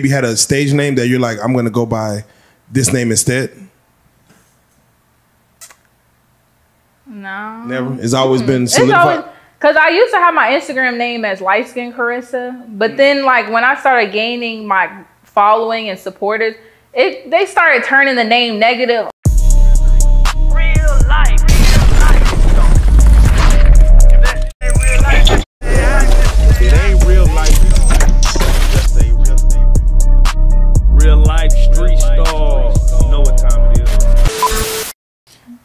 maybe had a stage name that you're like, I'm gonna go by this name instead? No. Never? It's always been solidified? Because I used to have my Instagram name as Light Skin Carissa, but then like when I started gaining my following and supporters, they started turning the name negative. Real life. It ain't real life. Just ain't real life. Real life street stars. You know what time it is.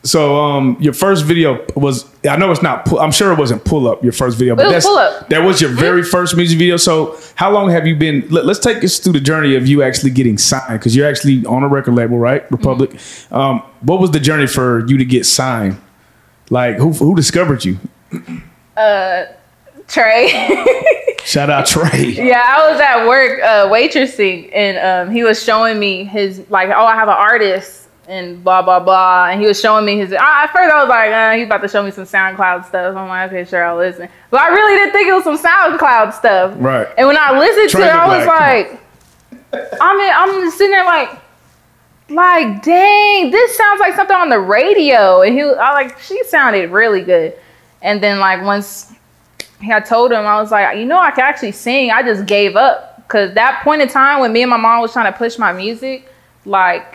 So your first video was, I know it's not, I'm sure it wasn't Pull Up, your first video, but that was your very first music video. So how long have you been, let's take us through the journey of you actually getting signed, because you're actually on a record label, right? Republic. What was the journey for you to get signed? Like who discovered you? Trey. Shout out Trey. Yeah, I was at work waitressing, and he was showing me his, like, oh, I have an artist and blah, blah, blah. And he was showing me his, at first I was like, he's about to show me some SoundCloud stuff. I'm like, okay, sure, I'll listen. But I really didn't think it was some SoundCloud stuff. Right. And when I listened to it, I was like, I'm sitting there like, dang, this sounds like something on the radio. And she sounded really good. And then like once I told him, I was like, you know, I can actually sing. I just gave up. Cause that point in time when me and my mom was trying to push my music, like,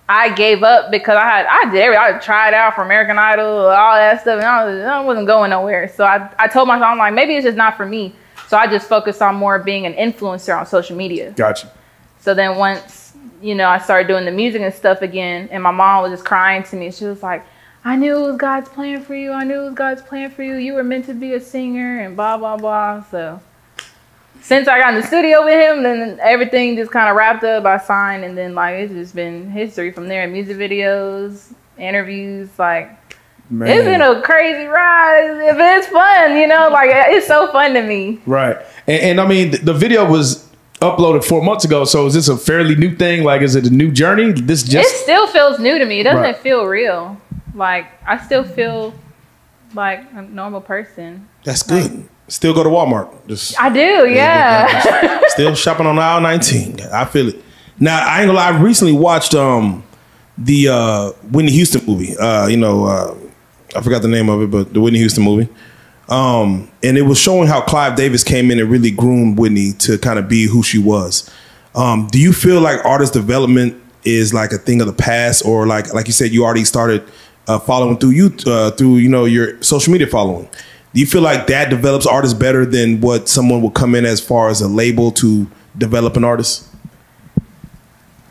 I gave up because I did everything. I tried out for American Idol, all that stuff, and I wasn't going nowhere. So I told myself, I'm like, maybe it's just not for me. So I just focused on more being an influencer on social media. Gotcha. So then once, you know, I started doing the music and stuff again, and my mom was just crying to me. She was like, I knew it was God's plan for you. I knew it was God's plan for you. You were meant to be a singer and blah, blah, blah. So since I got in the studio with him, then everything just kind of wrapped up. I signed, and then like it's just been history from there. Music videos, interviews, like man. It's been a crazy ride. But it's fun, you know, like it's so fun to me. Right, and I mean the video was uploaded 4 months ago. So is this a fairly new thing? Like, is it a new journey? It still feels new to me. It doesn't feel real. Like I still feel like a normal person. That's good. Like, still go to Walmart. I do, yeah. Still shopping on aisle 19. I feel it. Now, I ain't gonna lie, I recently watched the Whitney Houston movie. I forgot the name of it, but the Whitney Houston movie. And it was showing how Clive Davis came in and really groomed Whitney to kind of be who she was. Do you feel like artist development is like a thing of the past, or like you said, you already started following through your social media following? Do you feel like that develops artists better than what someone would come in as far as a label to develop an artist?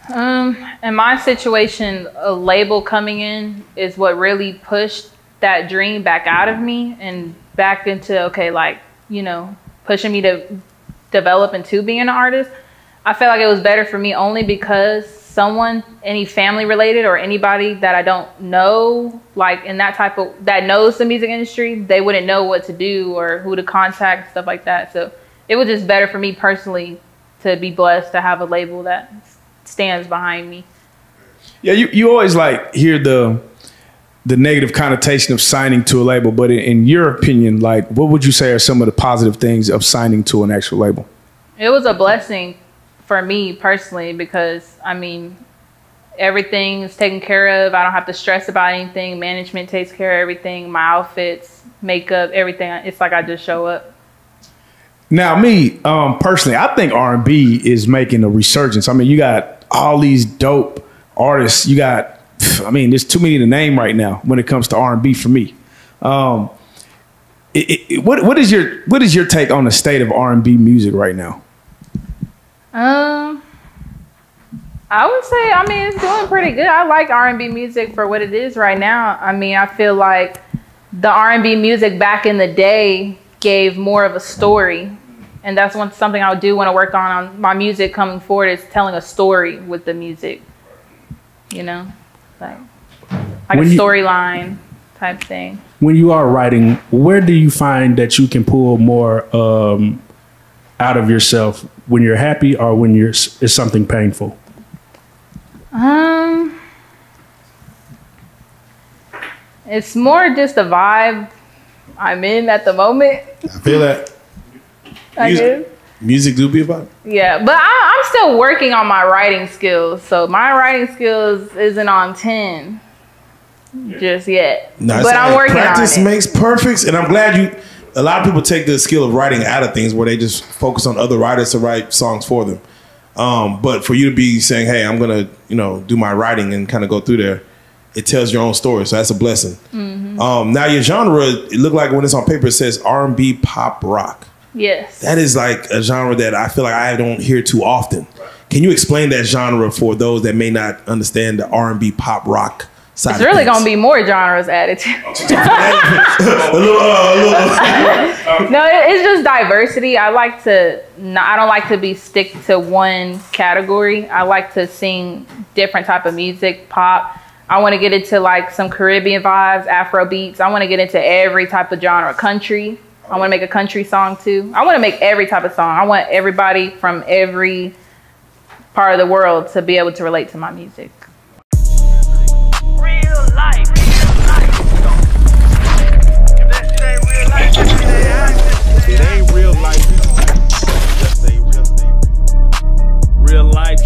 In my situation, a label coming in is what really pushed that dream back out of me and back into, okay, like, you know, pushing me to develop into being an artist. I felt like it was better for me only because someone, any family related or anybody that I don't know, like in that type of, that knows the music industry, they wouldn't know what to do or who to contact, stuff like that. So it was just better for me personally to be blessed to have a label that stands behind me. Yeah, you always like hear the negative connotation of signing to a label, but in your opinion, like what would you say are some of the positive things of signing to an actual label? It was a blessing for me personally, because I mean, everything is taken care of. I don't have to stress about anything. Management takes care of everything. My outfits, makeup, everything. It's like I just show up. Now me, personally, I think R&B is making a resurgence. I mean, you got all these dope artists. You got, I mean, there's too many to name right now when it comes to R&B for me. What is your take on the state of R&B music right now? I would say, I mean, it's doing pretty good. I like R&B music for what it is right now. I mean, I feel like the R&B music back in the day gave more of a story. And that's something I do want to work on my music coming forward, is telling a story with the music, you know, like a storyline type thing. When you are writing, where do you find that you can pull more out of yourself? When you're happy or when it's something painful? It's more just the vibe I'm in at the moment. I feel that. I do. music do be about? Yeah, but I'm still working on my writing skills. So my writing skills isn't on 10 just yet. No, but I'm working on it. Practice makes perfect, and I'm glad a lot of people take the skill of writing out of things where they just focus on other writers to write songs for them. But for you to be saying, hey, I'm going to, do my writing and kind of go through there, it tells your own story. So that's a blessing. Now your genre, it looked like when it's on paper, it says R&B, pop, rock. Yes. That is like a genre that I feel like I don't hear too often. Can you explain that genre for those that may not understand the R&B, pop, rock side? It's really going to be more genres added to it. No, it's just diversity. I don't like to stick to one category. I like to sing different type of music, pop. I want to get into like some Caribbean vibes, Afro beats. I want to get into every type of genre, country. I want to make a country song too. I want to make every type of song. I want everybody from every part of the world to be able to relate to my music. Real life. If that shit ain't real life, it ain't real life. Just ain't real. Real life.